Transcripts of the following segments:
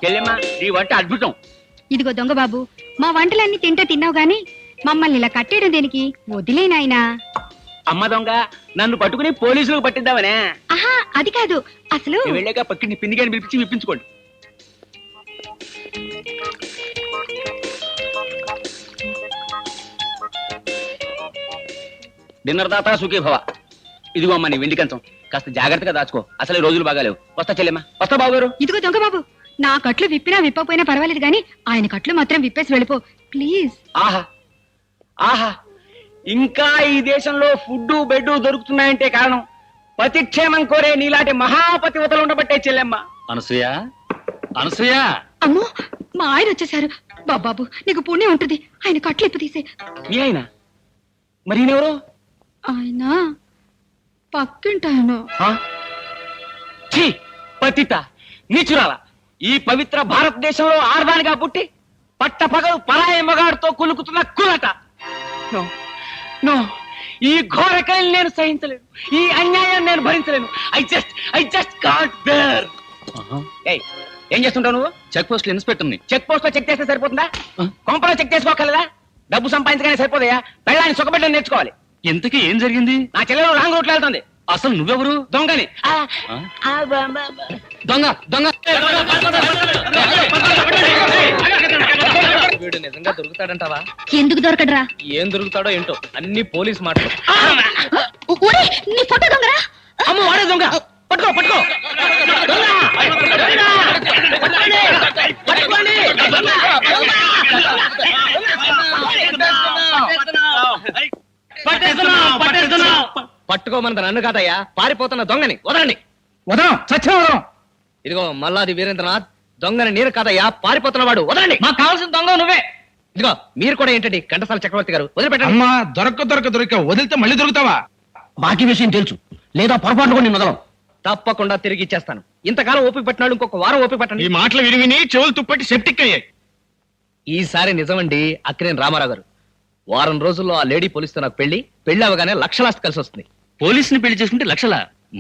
చెల్లెమ్మా నీ వంట అద్భుతం. ఇదిగో దొంగ బాబు, మా వంటలన్నీ తింటే తిన్నావు గాని మమ్మల్ని ఇలా కట్టేయడం దేనికి? వదిలే నాయనా. అమ్మ దొంగ, నన్ను పట్టుకుని పోలీసులకు పట్టిద్దామనే. ఆహా, అది కాదు అసలు. వెళ్ళాక పక్కింటి పిండిగాని పిలిపించి విప్పించుకోండి. డిన్నర్ దాతా సుఖీ భవ. ఇదిగో అమ్మా నీ వెండి కంచం, కాస్త జాగ్రత్తగా దాచుకో. అసలు రోజులు బాగాలేవు. వస్తా చెల్లెమ్మా. వస్తా బాబు గారు. ఇదిగో దొంగ బాబు, నా కట్లు విప్పినా విప్పపోయినా పర్వాలేదు గాని ఆయన కట్లు మాత్రం విప్పేసి వెళ్ళిపో ప్లీజ్. ఆహా ఆహా, ఇంకా ఈ దేశంలో ఫుడ్డు బెడ్డు దొరుకుతున్నాయంటే కారణం పతిక్షేమం కోరే నీలాంటి మహాపతివతలు ఉండబట్టే చెల్లెమ్మ. అనసూయ, అనసూయ. అమ్మో, మా ఆయన వచ్చేసారు. బాబాబు నీకు పుణ్యం ఉంటుంది, ఆయన కట్లు ఇప్పు తీసే. మీ ఆయన మరి ఈయనెవరు? ఆయన పక్కింటాయన. ఛీ, పతిత నీచురాల. ఈ పవిత్ర భారతదేశంలో ఆర్దానిగా పుట్టి పట్టపగలు పరాయ మగాడితో కులుకుతున్న కులట. నో నో, ఈ ఘోరకల్ని నేను సహించలేను. ఈ అన్యాయాన్ని నేను భరించలేను. I just can't bear. ఏం చేస్తుంటావు నువ్వు? చెక్ పోస్ట్ ఇన్స్పెక్టర్ని. చెక్ పోస్ట్ లో చెక్ చేస్తే సరిపోతుందా? కొంపలో చెక్ చేసుకోగలదా? డబ్బు సంపాదించగానే సరిపోదయా? పెళ్ళాన్ని సుఖపెట్టడం నేర్చుకోవాలి. ఎంతకీ ఏం జరిగింది? నా చెల్లెలు రాంగ్ రూట్లో వెళ్తుంది. అసలు నువ్వెవరు? దొంగని. దొంగ దొంగ. వీడు నిజంగా దొరుకుతాడంటావా? ఎందుకు దొరకడరా? ఏం దొరుకుతాడో ఏంటో, అన్ని పోలీస్ మాటలు. నీ ఫోటో దొంగరా? అమ్మ వాడే దొంగ. పట్టుకో పట్టుకో. పట్టుకోమన్నది నన్ను కాదయ్యా, పారిపోతున్న దొంగని వదలండి. వదం సత్యం వదం. ఇదిగో మల్లాది వీరేంద్రనాథ్, దొంగని నేను కాదయ్యా, పారిపోతున్న వాడు. వదలండి. మాకు కావాల్సిన దొంగ నువ్వే. ఇదిగో మీరు కూడా ఏంటండి ఘంటసాల చక్రవర్తి గారు, వదిలిపెట్టండి. అమ్మా, దొరక వదిలితే మళ్ళీ దొరుకుతావా? బాకీ విషయం తెలుసు, లేదా పొరపాటు కూడా నేను వదలం. తప్పకుండా తిరిగి ఇచ్చేస్తాను. ఇంతకాలం ఓపిక పట్టినాడు, ఇంకొక వారం ఓపిక ఈ పట్టండి. మాటలు విని చెవులు తుప్పట్టి సెప్టిక్ అయ్యాయి. ఈసారి నిజమండి అక్కినేని రామారావు గారు. వారం రోజుల్లో ఆ లేడీ పోలీసుతో నాకు పెళ్లి అవగానే లక్షలాస్తి కలిసి వస్తుంది. పోలీసుని పెళ్లి చేసుకుంటే లక్షల?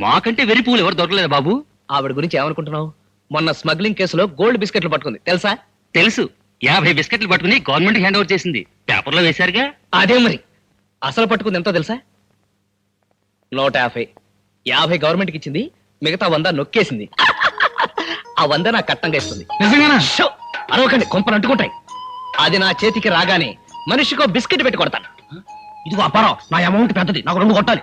మాకంటే వెరి పువ్వులు ఎవరు దొరకలేదు బాబు. ఆవిడ గురించి ఏమనుకుంటున్నావు? మొన్న స్మగ్లింగ్ కేసులో గోల్డ్ బిస్కెట్లు పట్టుకుంది, తెలుసా? తెలుసు. 50 బిస్కెట్లు పట్టుకుని గవర్నమెంట్ హ్యాండ్ ఓవర్ చేసింది. పేపర్లో వేశారుగా. అదే మరి. అసలు పట్టుకుంది ఎంతో తెలుసా? 150. 50 గవర్నమెంట్కి ఇచ్చింది, మిగతా 100 నొక్కేసింది. ఆ 100 నాకు కట్టంగా ఇస్తుంది. నిజంగానా? షో! అరవకండి, కొంపలు అంటుకుంటాయి. అది నా చేతికి రాగానే మనిషికో బిస్కెట్ పెట్టి కొడతాను. ఇదిగో అపారం, నా అమౌంట్ పెద్దది, నాకు 2 కొట్టాలి.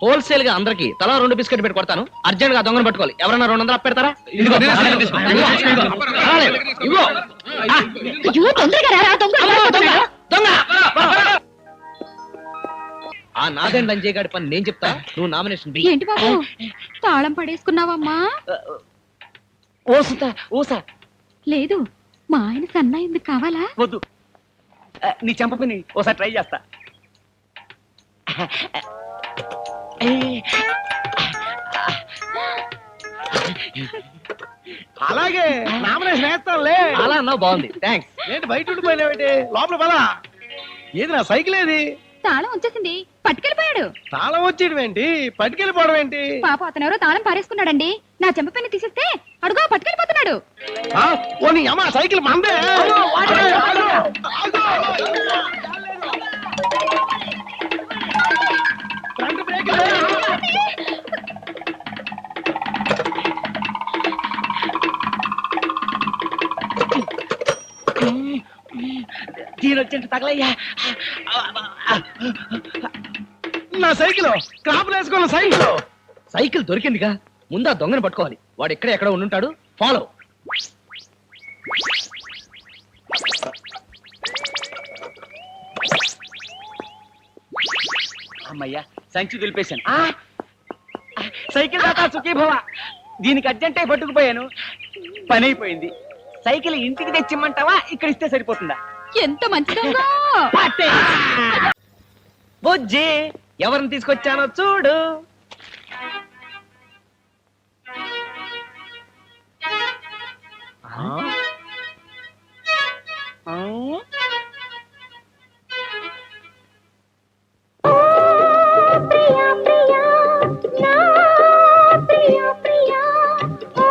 హోల్సేల్ గా అందరికి తలా 2 బిస్కెట్ పెట్టి కొడతాను. అర్జెంట్ గా దొంగను పట్టుకోవాలి. ఎవరన్నా 200 అప్పెడతారా? ఇదిగో, ఇదిగో. అయ్యో, తొందరగా రారా, దొంగ. ఆ నాదెండ్ అంజయ్ గారి పని నేను చెప్తా, నువ్వు నామినేషన్ బి. ఏంటి బాబు, తాళం పడేసుకున్నావమ్మా? ఓసుతా ఓసా. లేదు, మా ఆయన సన్నా ఎందుకు కావాలా? వద్దు, నీ చెంపని ఓసారి ట్రై చేస్తా. అలాగే నామినేషన్ వేస్తాంలే. అలా అన్నావు, బాగుంది, థ్యాంక్స్. ఏంటి బయట ఉండిపోయినావేంటి? లోపల పదా. ఏది నా సైకిల్ ఏది? తాళం వచ్చేసింది, పట్టుకెళ్ళిపోయాడు. తాళం వచ్చేయడం ఏంటి, పట్టుకెళ్ళిపోవడం ఏంటి? పాప అతనెవరో తాళం పారేసుకున్నాడండి. నా చెంప తీసేస్తే అడుగు పట్టుకెళ్ళిపోతున్నాడు. ఓ నీ అమ్మ, సైకిల్ మందే. ఫ్రంట్ బ్రేక్ లేదు. దీనొచ్చేంత తగలయ్యా. నా సైకిల్ క్రాప్ వేసుకున్న సైకిల్. సైకిల్ దొరికిందిగా, ముందు ఆ దొంగను పట్టుకోవాలి. వాడు ఎక్కడ ఉండుంటాడు, ఫాలో. అమ్మయ్యా, సంచి దులిపేశాను. సైకిల్ దాకా సుఖీ భవ. దీనికి అర్జెంటే పట్టుకుపోయాను, పని అయిపోయింది. సైకిల్ ఇంటికి తెచ్చిమ్మంటావా, ఇక్కడ ఇస్తే సరిపోతుందా? ఎంత మంచి దొంగ. బుజ్జి, ఎవరిని తీసుకొచ్చానో చూడు. ప్రియా ప్రియా, ఓ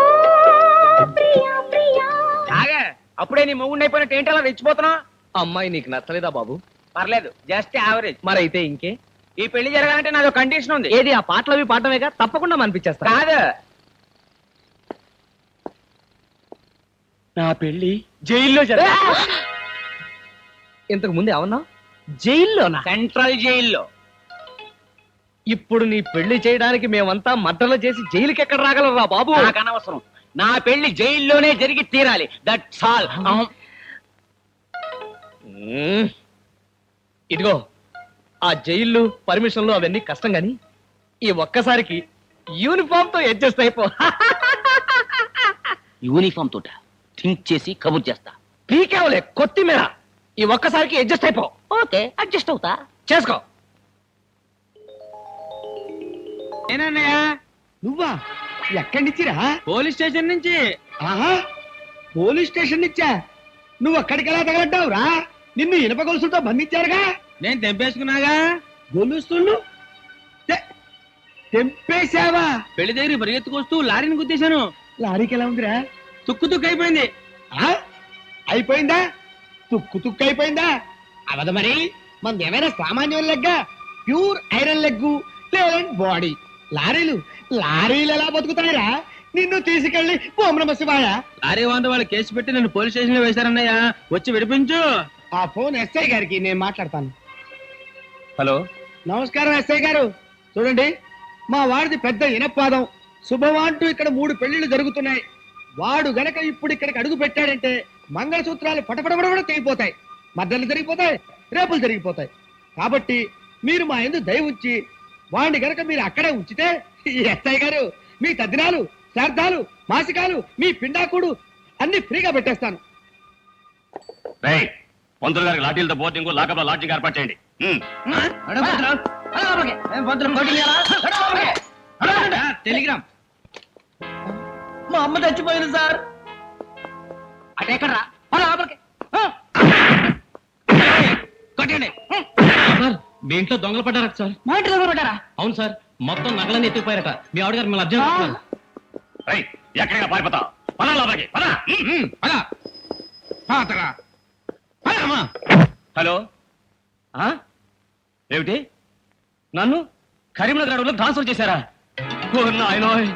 ప్రియా ప్రియా. అప్పుడే నీ మొగుండి అయిపోయినట్టు ఏంటి అలా రెచ్చిపోతున్నావు? అమ్మాయి నీకు నచ్చలేదా బాబు? పర్లేదు, జస్ట్ యావరేజ్. మరైతే ఇంకే. ఈ పెళ్లి జరగాలంటే నాదో కండిషన్ ఉంది. ఏది ఆ పాటలు అవి పాడటమేగా, తప్పకుండా మనిపించేస్తా. కాదు, నా పెళ్లి జైల్లో జరగాలి. ఇంతకు ముందు ఏమన్నా? జైల్లోనా? సెంట్రల్ జైల్లో. ఇప్పుడు నీ పెళ్లి చేయడానికి మేమంతా మద్దలు చేసి జైలుకి ఎక్కడ రాగలరా బాబు? నాకు అనవసరం, నా పెళ్లి జైల్లోనే జరిగి తీరాలి. That's all. ఇదిగో, ఆ జైళ్ళు పర్మిషన్లు అవన్నీ కష్టం గాని ఈ ఒక్కసారికి యూనిఫామ్ తో అడ్జస్ట్ అయిపో. యూనిఫామ్ తోట థింక్ చేసి కబుర్ చేస్తా. పీకేవలే కొత్తిమీర. ఈ ఒక్కసారికి అడ్జస్ట్ అయిపో. ఓకే, అడ్జస్ట్ అవుతా. చేసుకో. నేనన్నయ్య. నువ్వా? ఎక్కడి నుంచిరా? పోలీస్ స్టేషన్ నుంచి. ఆహా, పోలీస్ స్టేషన్ నుంచా? నువ్వు అక్కడికి ఎలా తగలడ్డావురా? నిన్ను ఇనప గొలుసులతో బంధించారుగా. నేను తెంపేసుకున్నాగా. గొలుసులు తెంపేశావా? పెళ్లి దగ్గర పరిగెత్తుకొస్తూ లారీని గుద్దేశాను. లారీకి ఎలా ఉందిరా? తుక్కు తుక్కు అయిపోయింది. ఆ? అయిపోయిందా? తుక్కు తుక్కు అయిపోయిందా? అవదు మరి. మనది ఏమైనా సామాన్యం లెగ్గా? Pure iron leg, talent body. లారీలు ఎలా బతుకుతాయిరా? నిన్ను తీసుకెళ్లి ఓం నమః శివాయ. లారీ వాంట వాళ్ళు కేసు పెట్టి నన్ను పోలీస్ స్టేషన్ లో వేశారన్నయ్య. వచ్చి విడిపించు. ఆ ఫోన్ ఎస్ఐ గారికి నేను మాట్లాడతాను. హలో, నమస్కారం ఎస్ఐ గారు. చూడండి, మా వాడిది పెద్ద ఇనపాదం. శుభవాంటూ ఇక్కడ 3 పెళ్లిళ్ళు జరుగుతున్నాయి. వాడు గనక ఇప్పుడు ఇక్కడికి అడుగు పెట్టాడంటే మంగళసూత్రాలు పటపడబడ తెగిపోతాయి, మద్దలు జరిగిపోతాయి, రేపులు జరిగిపోతాయి. కాబట్టి మీరు మా యందు దయ ఉంచి వాడిని గనక మీరు అక్కడే ఉంచితే ఎస్ఐ గారు మీ తద్దినాలు, శ్రాద్ధాలు, మాసికాలు, మీ పిండాకుడు అన్ని ఫ్రీగా పెట్టేస్తాను. పంతులు గారికి లాఠీలతో బోర్డింగ్, లాకప్లో లాడ్జింగ్ ఏర్పాటు చేయండి. టెలిగ్రామ్. మా అమ్మ చచ్చిపోయింది సార్. అటెక్కడ్రా? కొట్టండి. మీ ఇంట్లో దొంగలు పడ్డారట సార్. మా ఇంటి దగ్గర పడ్డారా? అవును సార్, మొత్తం నగలన్నీ ఎత్తుకుపోయారట. మీ ఆవిడగారు మిమ్మల్ని అర్జెంట్. ఎక్కడికి పారిపోతా? హలో, ఏమిటి? నన్ను కరీంనగర్ అడవులకు ట్రాన్స్ఫర్ చేశారా? ఓ నాయనోయ్,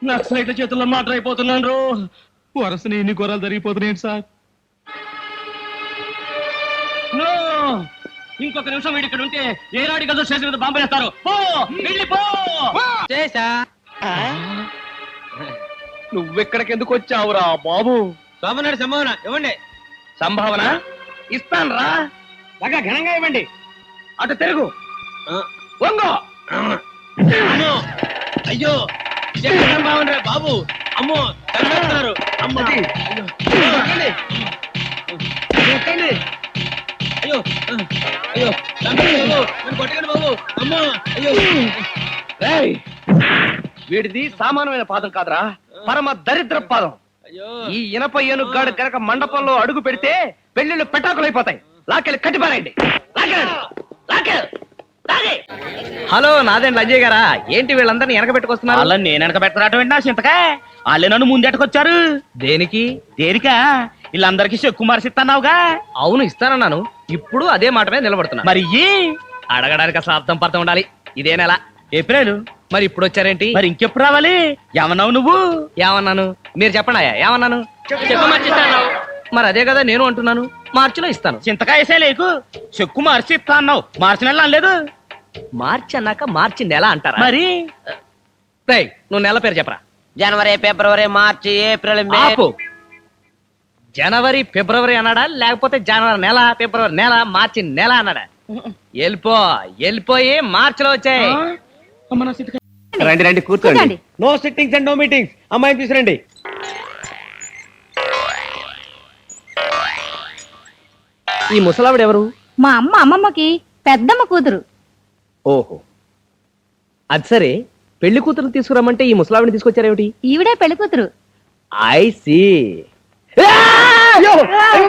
నక్సలైట్ల చేతుల్లో మాటర్ అయిపోతున్నాను. వరసని ఎన్ని ఘోరాలు జరిగిపోతున్నాయి సార్. నో, ఇంకొక నిమిషం వీడి ఇక్కడ ఉంటే ఏ రాడి గదో స్టేషన్ మీద బాంబు వేస్తారు. పో, వెళ్ళిపో. చేసా. నువ్వెక్కడికి ఎందుకు వచ్చావురా బాబు? శోభనాడు సంభావన ఇవ్వండి. సంభావన ఇస్తాను రా. బాగా ఘనంగా ఇవ్వండి. అటు తిరుగు. వంగో. అమ్మో, అయ్యో, ఎక్కడ సంభావన రా బాబు? అమ్మో, తరిమేస్తున్నారు. అమ్మో, ఎక్కండి. అయ్యో, అయ్యో, చంపండి బాబు, నన్ను కొట్టకండి బాబు. అమ్మో, అయ్యో. రేయ్, వీడిది సామాన్యమైన పాదం కాదురా, పరమ దరిద్ర పాదం. అయ్యో, ఈ ఇనప ఏనుగాడు గనక మండపంలో అడుగు పెడితే పెళ్లిళ్ళు పెటాకులైపోతాయి. లాకెళ్ళి కట్టిపారండి. హలో, నాదేంటి అజయ్ గారా? ఏంటి వీళ్ళందరినీ వెనకబెట్టుకొస్తున్నారు? వాళ్ళని నేను వెనక పెట్టరాటం ఏంటి? నా చింతకా వాళ్ళే నన్ను ముందెట్టుకొచ్చారు. దేనికి? దేనికా? వీళ్ళందరికీ చెక్కు మరిసిస్తున్నావుగా. అవును, ఇస్తానన్నాను. ఇప్పుడు అదే మాట మీద నిలబడుతున్నా. మరి అడగడానికి అసలు అర్థం పర్థం ఉండాలి. ఇదే నెల ఏప్రిల్. మరి ఇప్పుడు వచ్చారేంటి? మరి ఇంకెప్పుడు రావాలి? ఏమన్నావు నువ్వు? ఏమన్నాను? మీరు చెప్పండి. ఏమన్నాను? చెక్కు మార్చిస్తాను. మరి అదే కదా నేను అంటున్నాను. మార్చిలో ఇస్తాను. చింతకాయ వేసే లేకు, చెక్కు మార్చి ఇస్తా అన్నావు. మార్చి నెల అనలేదు. మార్చి అన్నాక మార్చి నెల అంటారా? మరి రేయ్, నువ్వు నెల పేరు చెప్పరా. జనవరి, ఫిబ్రవరి, మార్చి, ఏప్రిల్, మే. ఆపు. జనవరి ఫిబ్రవరి అన్నాడా, లేకపోతే జనవరి నెల, ఫిబ్రవరి నెల, మార్చి నెల అన్నాడా? వెళ్ళిపోయి మార్చిలో వచ్చాయి. రండి రండి, కూర్చోండి. No sittings and no meetings. అమ్మాయిని తీసుకురండి. ఈ ముసలావిడ ఎవరు? మా అమ్మమ్మకి పెద్దమ్మ కూతురు. ఓహో, అది సరే. పెళ్లి కూతురు తీసుకురమ్మంటే ఈ ముసలావిడిని తీసుకొచ్చారేమిటి? ఈవిడే పెళ్లి కూతురు. I see. అయ్యో, అయ్యో,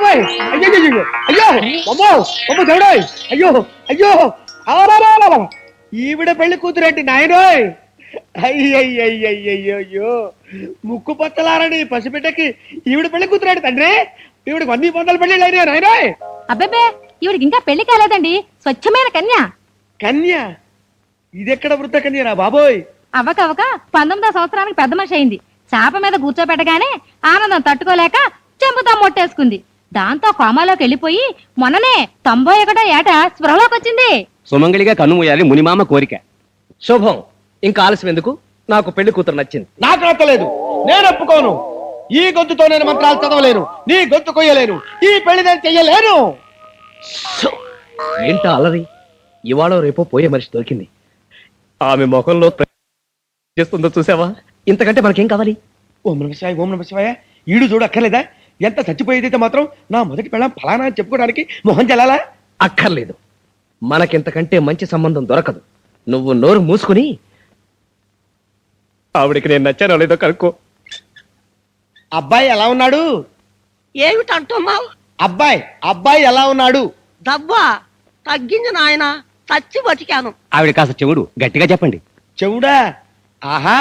అయ్యో, అయ్యో, అమ్మో, అమ్మో, దేవుడోయ్, అయ్యో, అయ్యో, ఈవిడ పెళ్లి కూతురేంటి నాయనోయ్? అయ్యయ్యయ్యయ్యో ముక్కు పచ్చలారని పసిబిడ్డకి ఈవిడ పెళ్లి కూతురాడు తండ్రి. ఈవిడికి 100 పెళ్లిళ్ళు అయినా నాయనా. అబ్బబ్బే ఈవిడికి ఇంకా పెళ్లి కాలేదండి, స్వచ్ఛమైన కన్య. కన్య? ఇదెక్కడ వృద్ధ కన్యరా బాబోయ్? అవ్వకవ్వక 19వ సంవత్సరానికి పెద్ద మనిషి అయింది. చాప మీద కూర్చోబెట్టగానే ఆనందం తట్టుకోలేక చెంపుతా మొట్టేసుకుంది. దాంతో కోమాలోకి వెళ్ళిపోయి మొన్ననే 91వ ఏట స్పృహలోకి వచ్చింది. సుమంగళిగా కన్ను మూయాలి మునిమామ కోరిక. శుభం, ఇంకా ఆలస్యం ఎందుకు? నాకు పెళ్లి కూతురు నచ్చింది. నాకు నచ్చలేదు, నేను ఒప్పుకోను. ఈ గొంతుతో నేను మంత్రాలు చదవలేను, నీ గొంతు కొయ్యలేను, ఈ పెళ్లి నేను చెయ్యలేను. ఏంటా అలరి? ఇవాళ రేపో పోయే మనిషి దొరికింది. ఆమె ముఖంలో చేస్తుందో చూసావా? ఇంతకంటే మనకేం కావాలి? ఓం నమ శివాయ, ఓం నమ శివాయ. ఈడు చూడు అక్కర్లేదా? ఎంత చచ్చిపోయేదైతే మాత్రం నా మొదటి పెళ్ళం ఫలానా అని చెప్పుకోవడానికి మొహం చెల్లాలా? అక్కర్లేదు, మనకింతకంటే మంచి సంబంధం దొరకదు. నువ్వు నోరు మూసుకుని ఆవిడికి నేను నచ్చానో లేదో కనుక్కో. అబ్బాయి ఎలా ఉన్నాడు? ఏమిటంటున్నావు? అబ్బాయి అబ్బాయి ఎలా ఉన్నాడు? దవ్వా తగ్గింది నాయన, చచ్చి బతికాను. ఆవిడ కాస్త చెవుడు, గట్టిగా చెప్పండి. చెవుడా? ఆహా,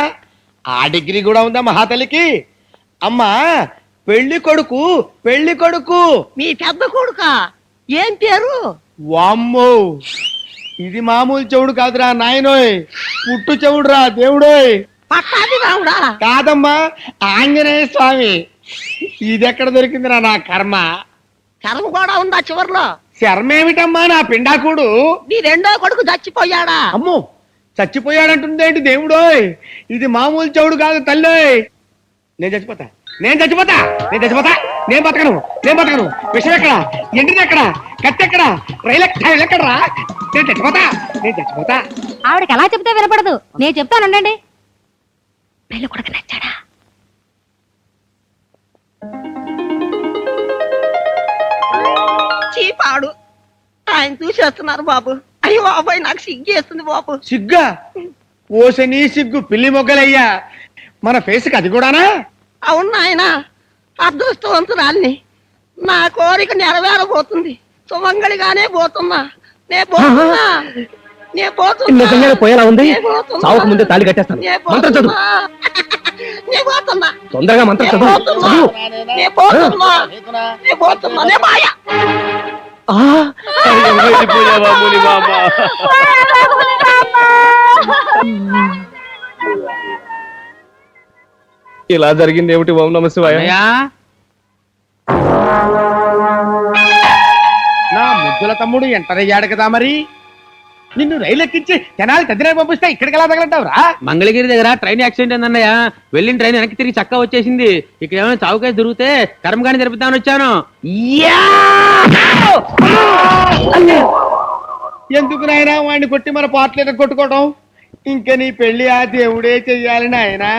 ఆ డిగ్రీ కూడా ఉందా మహాతల్లికి? అమ్మా, పెళ్లి కొడుకు పెళ్లి కొడుకు. మీ పెద్ద కొడుక ఏం పేరు? వామ్మో, ఇది మామూలు చెవుడు కాదురా నాయనోయ్, పుట్టు చెవుడురా దేవుడోయ్. పట్టాది రావుడా? కాదమ్మా, ఆంజనేయ స్వామి. ఇదెక్కడ దొరికిందిరా నా కర్మ? కర్మ కూడా ఉందా చివర్లో? శర్మేమిటమ్మా నా పిండాకుడు? మీ రెండో కొడుకు చచ్చిపోయాడా? అమ్మో, చచ్చిపోయాడంటుందేంటి దేవుడోయ్? ఇది మామూలు చెవుడు కాదు తల్లోయ్. నేను చచ్చిపోతా, నేను చచ్చిపోతా, నేను చచ్చిపోతా, నేను బతకను, నేను బతకను. విషయం ఎక్కడ? ఎండిది ఎక్కడ? కత్తి ఎక్కడ? రైలు ఎక్కడరా? నేను చచ్చిపోతా, నేను చచ్చిపోతా. ఆవిడకి ఎలా చెప్తే వినపడదు, నేను చెప్తానండి. పెళ్లి కొడుకు నచ్చాడా? చీపాడు ఆయన చూసేస్తున్నారు బాబు. అయ్యో బాబాయ్, నాకు సిగ్గేస్తుంది బాబు. సిగ్గా? ఓసని సిగ్గు పిల్లి మొగ్గలయ్యా. మన ఫేస్కి అది కూడానా? అవును నాయన, అదృష్టవంతురాల్ని. నా కోరిక నెరవేరబోతుంది. సుమంగళిగానే పోతున్నా, నే పోతున్నా, నే పోతున్నా. నిజంగానే పోయేలా ఉంది. నే పోతున్నా. సావుకు ముందే తాళి కట్టేస్తాను. నే మంత్రం చదువు. పోతున్నా. నే పోతున్నా. తొందరగా మంత్రం నే చదువు. పోతున్నా. చదువు. నే పోతున్నా. నే పోతున్నా. నే మాయ. ఆ, వెళ్ళిపోయావా మునిమామ? ఇలా జరిగింది ఏమిటి? ఓం నమ శివాయ. నా ముద్దుల తమ్ముడు ఎంటర్ అయ్యాడు కదా మరి. నిన్ను రైలు ఎక్కించి జనాలు తదిరే పంపిస్తే ఇక్కడికి ఎలా తగలంటావురా? మంగళగిరి దగ్గర ట్రైన్ యాక్సిడెంట్ అయిందన్నయ్య. వెళ్ళిన ట్రైన్ వెనక్కి తిరిగి చక్కా వచ్చేసింది. ఇక్కడ ఏమైనా చావుకాయ దొరికితే కర్మగాని జరుపుతామని వచ్చాను. ఎందుకు నాయనా వాడిని కొట్టి మన పాటలు కొట్టుకోవడం? ఇంకా నీ పెళ్లి ఆ దేవుడే చెయ్యాలి నాయనా.